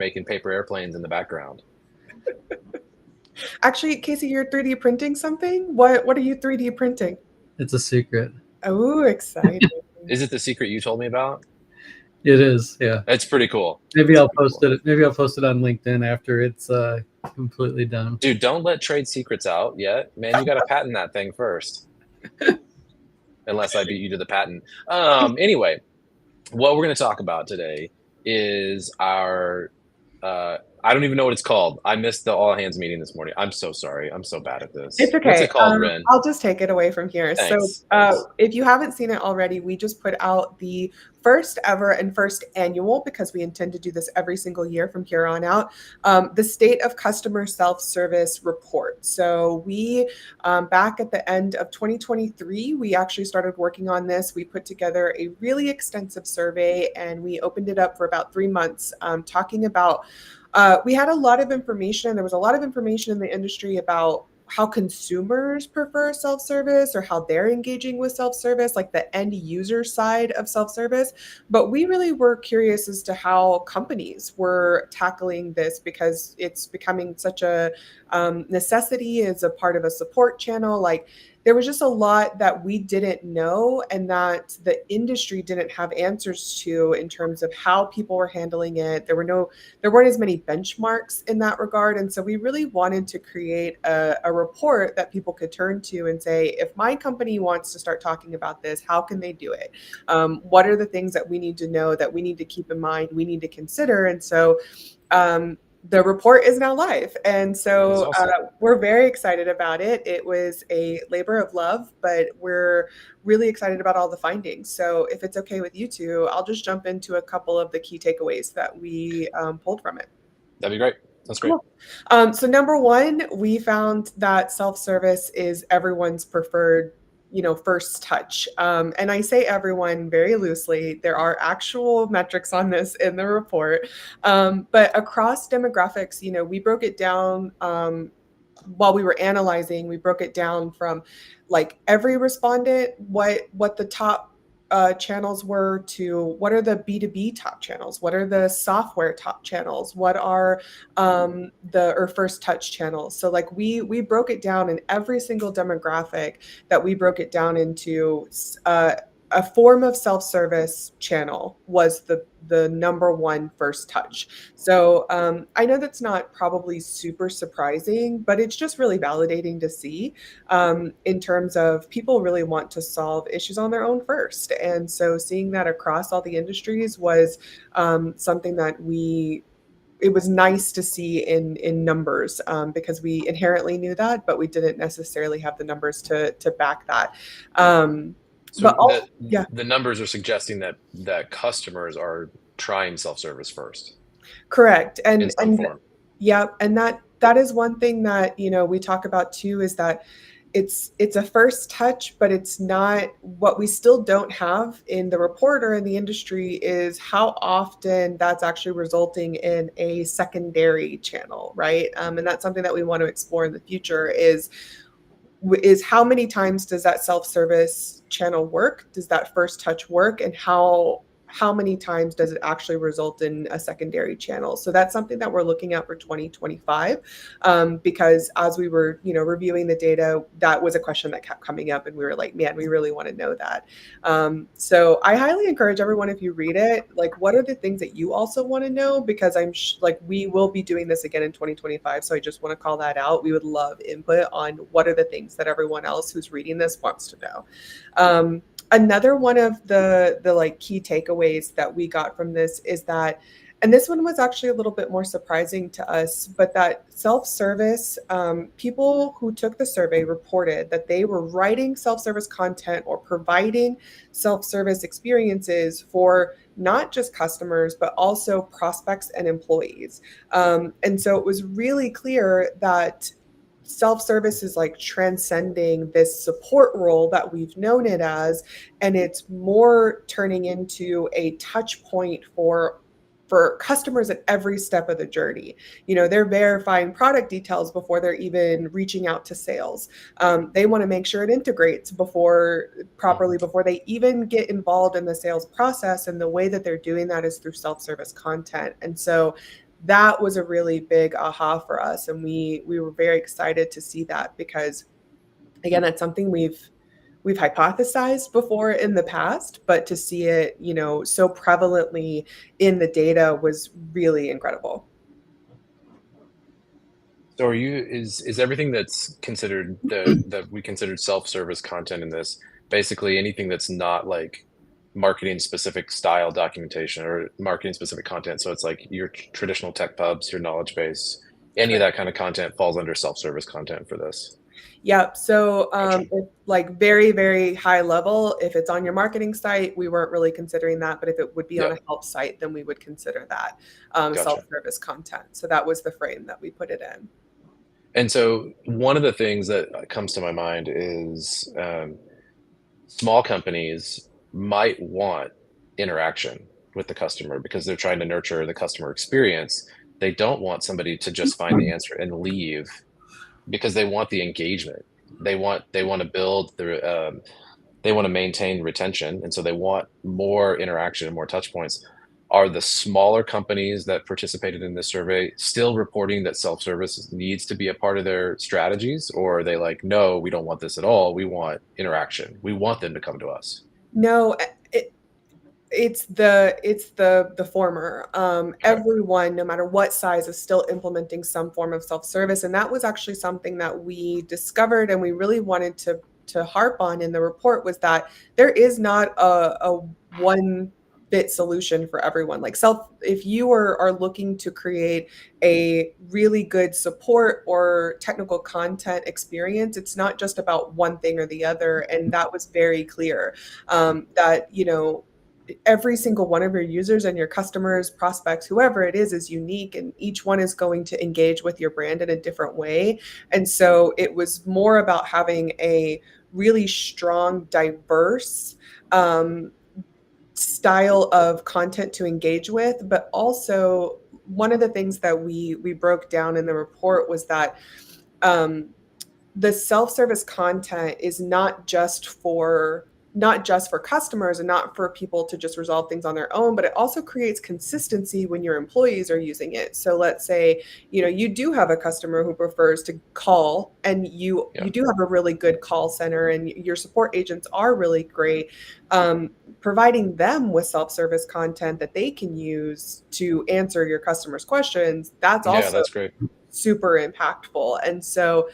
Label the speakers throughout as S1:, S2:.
S1: making paper airplanes in the background.
S2: Actually, Casey, you're 3D printing something? What are you 3D printing?
S3: It's a secret.
S2: Oh, exciting.
S1: Is it the secret you told me about?
S3: It is, yeah.
S1: It's pretty cool.
S3: Maybe
S1: It's
S3: I'll
S1: pretty
S3: post
S1: cool.
S3: it. Maybe I'll post it on LinkedIn after it's completely done.
S1: Dude, don't let trade secrets out yet. Man, you got to patent that thing first. Unless I beat you to the patent. Anyway, what we're going to talk about today is our I don't even know what it's called. I missed the all hands meeting this morning. I'm so sorry. I'm so bad at this.
S2: It's
S1: What's
S2: okay.
S1: it called, Ren?
S2: I'll just take it away from here.
S1: Thanks. Thanks.
S2: If you haven't seen it already, we just put out the first ever and first annual, because we intend to do this every single year from here on out, the State of Customer Self-Service Report. So we, back at the end of 2023, we actually started working on this. We put together a really extensive survey and we opened it up for about 3 months, talking about we had a lot of information. There was a lot of information in the industry about how consumers prefer self-service or how they're engaging with self-service, like the end user side of self-service. But we really were curious as to how companies were tackling this, because it's becoming such a necessity as a part of a support channel. Like, there was just a lot that we didn't know and that the industry didn't have answers to in terms of how people were handling it. There weren't as many benchmarks in that regard. And so we really wanted to create a report that people could turn to and say, if my company wants to start talking about this, how can they do it? What are the things that we need to know, that we need to keep in mind, we need to consider? And so the report is now live. And so
S1: Awesome.
S2: we're very excited about it. It was a labor of love, but we're really excited about all the findings. So if it's okay with you two, I'll just jump into a couple of the key takeaways that we pulled from it.
S1: That'd be great. That's great.
S2: Cool. So number one, we found that self-service is everyone's preferred first touch. And I say everyone very loosely. There are actual metrics on this in the report. But across demographics, we broke it down while we were analyzing. We broke it down from like every respondent, what the top channels were, to what are the B2B top channels, what are the software top channels, what are the first touch channels. So like we broke it down in every single demographic, that we broke it down into a form of self-service channel was the number one first touch. So I know that's not probably super surprising, but it's just really validating to see in terms of people really want to solve issues on their own first. And so seeing that across all the industries was something that it was nice to see in numbers, because we inherently knew that, but we didn't necessarily have the numbers to back that.
S1: So
S2: Yeah,
S1: the numbers are suggesting that customers are trying self-service first
S2: correct.
S1: in some form.
S2: Yeah, and that is one thing that we talk about too, is that it's a first touch, but it's not. What we still don't have in the report or in the industry is how often that's actually resulting in a secondary channel, right? And that's something that we want to explore in the future, is how many times does that self-service channel work? Does that first touch work? And how many times does it actually result in a secondary channel? So that's something that we're looking at for 2025, because as we were, reviewing the data, that was a question that kept coming up, and we were like, man, we really want to know that. So I highly encourage everyone, if you read it, like, what are the things that you also want to know? Because we will be doing this again in 2025. So I just want to call that out. We would love input on what are the things that everyone else who's reading this wants to know. Another one of the like key takeaways that we got from this is that, and this one was actually a little bit more surprising to us, but that self-service, people who took the survey reported that they were writing self-service content or providing self-service experiences for not just customers, but also prospects and employees. And so it was really clear that self-service is like transcending this support role that we've known it as, and it's more turning into a touch point for customers at every step of the journey. They're verifying product details before they're even reaching out to sales. They want to make sure it integrates properly before they even get involved in the sales process. And the way that they're doing that is through self-service content. And so that was a really big aha for us. And we were very excited to see that, because again, that's something we've hypothesized before in the past, but to see it, so prevalently in the data was really incredible.
S1: So is everything that's considered that we considered self-service content in this basically anything that's not like marketing specific style documentation or marketing specific content? So it's like your traditional tech pubs, your knowledge base, any of that kind of content falls under self-service content for this.
S2: Yep. So
S1: Gotcha.
S2: if like very, very high level, if it's on your marketing site, we weren't really considering that. But if it would be on
S1: Yeah,
S2: a help site, then we would consider that
S1: gotcha.
S2: self-service content. So that was the frame that we put it in.
S1: And so one of the things that comes to my mind is small companies might want interaction with the customer because they're trying to nurture the customer experience. They don't want somebody to just find the answer and leave because they want the engagement. They want to build the they want to maintain retention, and so they want more interaction and more touch points. Are the smaller companies that participated in this survey still reporting that self-service needs to be a part of their strategies, or are they like, no, we don't want this at all. We want interaction. We want them to come to us.
S2: No, it's the former.
S1: Okay,
S2: Everyone, no matter what size, is still implementing some form of self-service, and that was actually something that we discovered and we really wanted to harp on in the report, was that there is not a one fit solution for everyone. Like if you are looking to create a really good support or technical content experience, it's not just about one thing or the other, and that was very clear. That every single one of your users and your customers, prospects, whoever it is unique, and each one is going to engage with your brand in a different way. And so it was more about having a really strong, diverse style of content to engage with. But also, one of the things that we broke down in the report was that the self-service content is not just for customers and not for people to just resolve things on their own, but it also creates consistency when your employees are using it. So let's say, you do have a customer who prefers to call, and you
S1: yeah,
S2: do have a really good call center and your support agents are really great. Providing them with self-service content that they can use to answer your customers' questions, that's
S1: yeah,
S2: also
S1: that's great.
S2: super impactful. And so,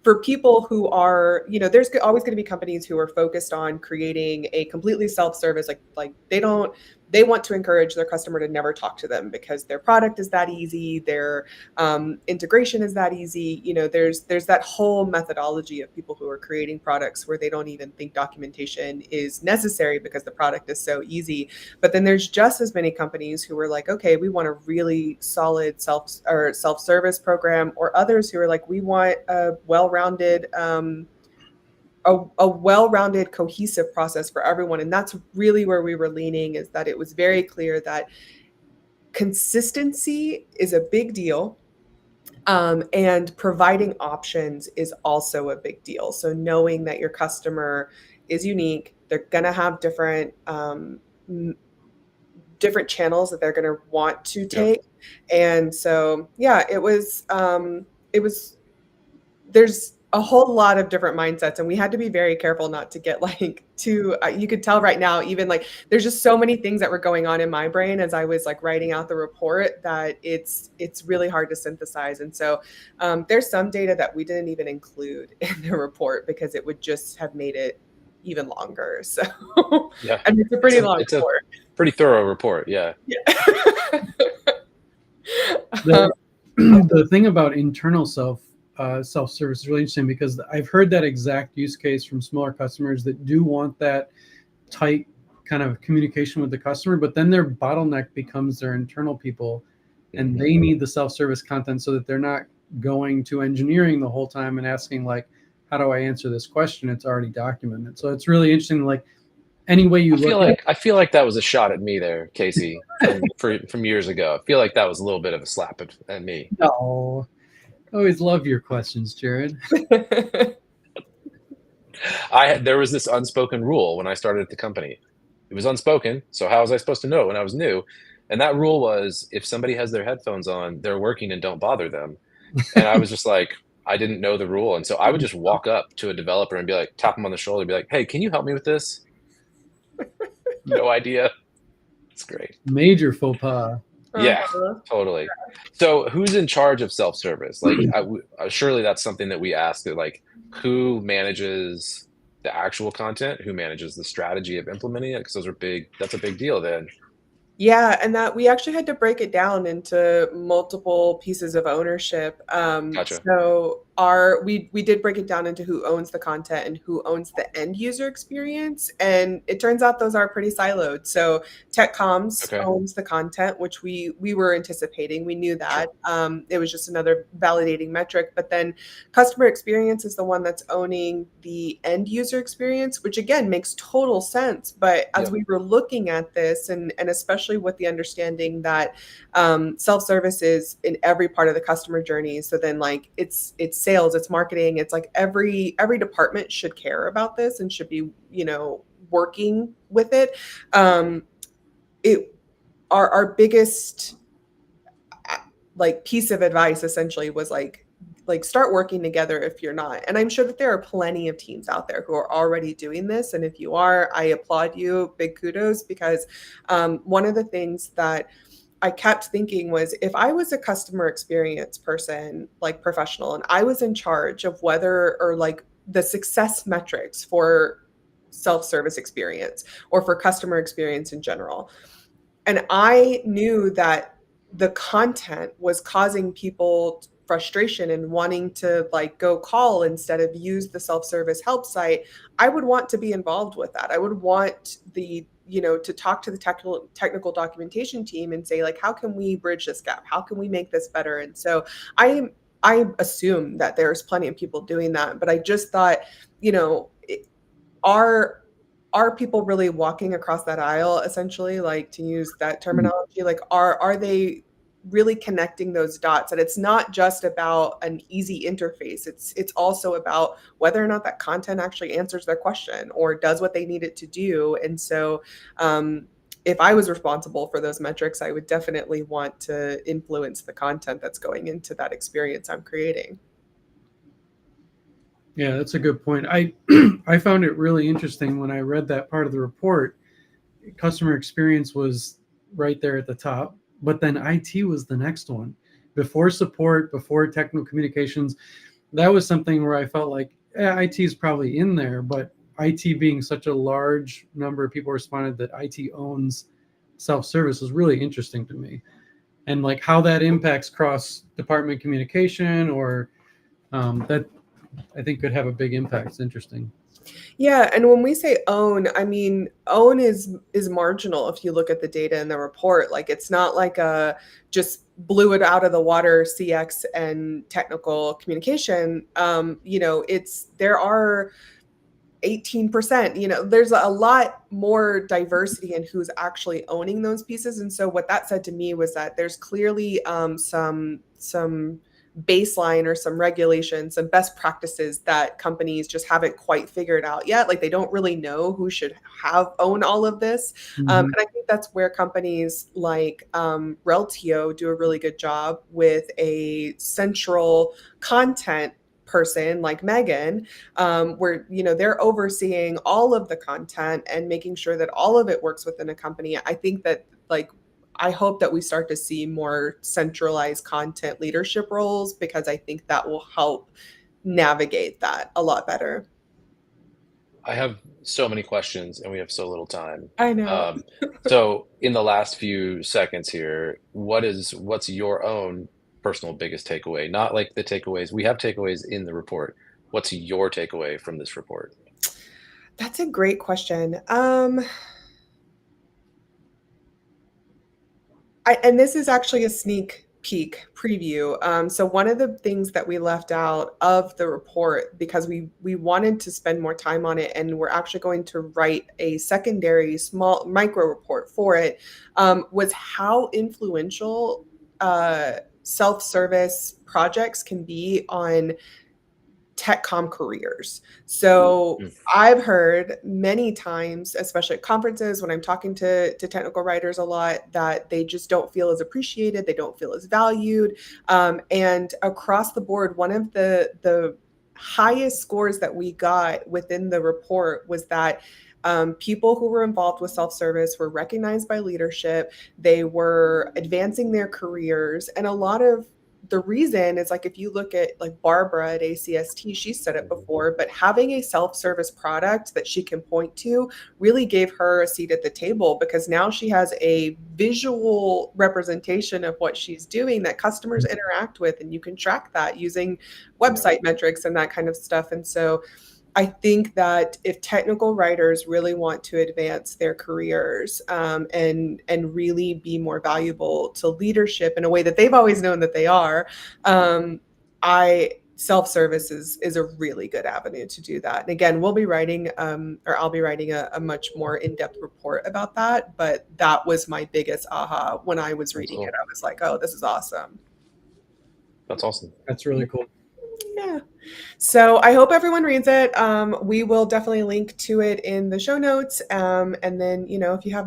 S2: for people who are, there's always going to be companies who are focused on creating a completely self-service, like they want to encourage their customer to never talk to them because their product is that easy, their integration is that easy. There's that whole methodology of people who are creating products where they don't even think documentation is necessary because the product is so easy. But then there's just as many companies who are like, okay, we want a really solid self-service program, or others who are like, we want a well-rounded cohesive process for everyone. And that's really where we were leaning, is that it was very clear that consistency is a big deal. And providing options is also a big deal. So knowing that your customer is unique, they're going to have different channels that they're going to want to
S1: Yeah.
S2: take. And so, yeah, it was there's a whole lot of different mindsets, and we had to be very careful not to get like too you could tell right now, even like there's just so many things that were going on in my brain as I was like writing out the report, that it's really hard to synthesize. And so there's some data that we didn't even include in the report because it would just have made it even longer. So
S1: Yeah,
S2: and it's a pretty long
S1: it's a
S2: report.
S1: pretty thorough report. Yeah.
S2: Yeah.
S3: The thing about internal self-service is really interesting, because I've heard that exact use case from smaller customers that do want that tight kind of communication with the customer, but then their bottleneck becomes their internal people, and they need the self-service content so that they're not going to engineering the whole time and asking like, how do I answer this question? It's already documented. So it's really interesting, like any way you
S1: I feel like that was a shot at me there, Casey, from years ago. I feel like that was a little bit of a slap at me.
S3: No, I always love your questions, Jared.
S1: There was this unspoken rule when I started at the company. It was unspoken, so how was I supposed to know it when I was new? And that rule was if somebody has their headphones on, they're working and don't bother them. And I was just like, I didn't know the rule. And so I would just walk up to a developer and be like, tap them on the shoulder and be like, hey, can you help me with this? No idea. It's great.
S3: Major faux pas.
S1: Yeah,
S2: Uh-huh.
S1: totally. So who's in charge of self-service? Like, surely that's something that we ask, that like, who manages the actual content, who manages the strategy of implementing it? Because those are big, that's a big deal then.
S2: Yeah, and that we actually had to break it down into multiple pieces of ownership.
S1: Gotcha.
S2: So we did break it down into who owns the content and who owns the end user experience, and it turns out those are pretty siloed. So tech comms
S1: Okay.
S2: owns the content, which we were anticipating. We knew that.
S1: Sure.
S2: It was just another validating metric. But then customer experience is the one that's owning the end user experience, which again makes total sense. But as
S1: Yep.
S2: we were looking at this, and especially with the understanding that self-service is in every part of the customer journey, so then like it's sales, it's marketing, it's like every department should care about this and should be, working with it. It our biggest like piece of advice essentially was like start working together if you're not. And I'm sure that there are plenty of teams out there who are already doing this, and if you are, I applaud you, big kudos, because one of the things that I kept thinking was, if I was a customer experience person, like professional, and I was in charge of whether, or like the success metrics for self-service experience or for customer experience in general, and I knew that the content was causing people frustration and wanting to like go call instead of use the self-service help site, I would want to be involved with that. I would want to talk to the technical documentation team and say, like, how can we bridge this gap? How can we make this better? And so I assume that there's plenty of people doing that, but I just thought, are people really walking across that aisle, essentially, like, to use that terminology? Like, are they really connecting those dots? And it's not just about an easy interface. It's also about whether or not that content actually answers their question or does what they need it to do. And so if I was responsible for those metrics, I would definitely want to influence the content that's going into that experience I'm creating.
S3: Yeah, that's a good point. I I found it really interesting when I read that part of the report. Customer experience was right there at the top, but then IT was the next one. Before support, before technical communications, that was something where I felt like IT is probably in there, but IT being such a large number of people responded that IT owns self-service was really interesting to me. And like how that impacts cross department communication, or that I think could have a big impact. It's interesting.
S2: Yeah, and when we say own, I mean own is marginal if you look at the data in the report. Like, it's not like a just blew it out of the water CX and technical communication. There are 18%, there's a lot more diversity in who's actually owning those pieces. And so what that said to me was that there's clearly some baseline or some regulations, some best practices that companies just haven't quite figured out yet. Like, they don't really know who should own all of this. And I think that's where companies like Reltio do a really good job with a central content person like Megan, where they're overseeing all of the content and making sure that all of it works within a company. I think that, like, I hope that we start to see more centralized content leadership roles, because I think that will help navigate that a lot better.
S1: I have so many questions and we have so little time.
S2: I know.
S1: So in the last few seconds here, what's your own personal biggest takeaway? Not like the takeaways. We have takeaways in the report. What's your takeaway from this report?
S2: That's a great question. And this is actually a sneak peek preview. So one of the things that we left out of the report, because we wanted to spend more time on it, and we're actually going to write a secondary small micro report for it, was how influential self-service projects can be on tech com careers. So
S1: Mm.
S2: I've heard many times, especially at conferences when I'm talking to technical writers a lot, that they just don't feel as appreciated, they don't feel as valued. And across the board, one of the highest scores that we got within the report was that people who were involved with self-service were recognized by leadership. They were advancing their careers. And a lot of the reason is, like, if you look at like Barbara at ACST, she said it before, but having a self-service product that she can point to really gave her a seat at the table, because now she has a visual representation of what she's doing that customers interact with, and you can track that using website metrics and that kind of stuff. And so I think that if technical writers really want to advance their careers, and really be more valuable to leadership in a way that they've always known that they are, I self-service is a really good avenue to do that. And again, we'll be writing, or I'll be writing a much more in-depth report about that. But that was my biggest aha when I was reading it. I was like, oh, this is awesome.
S1: That's awesome.
S3: That's really cool.
S2: Yeah. So I hope everyone reads it. We will definitely link to it in the show notes. And then, if you have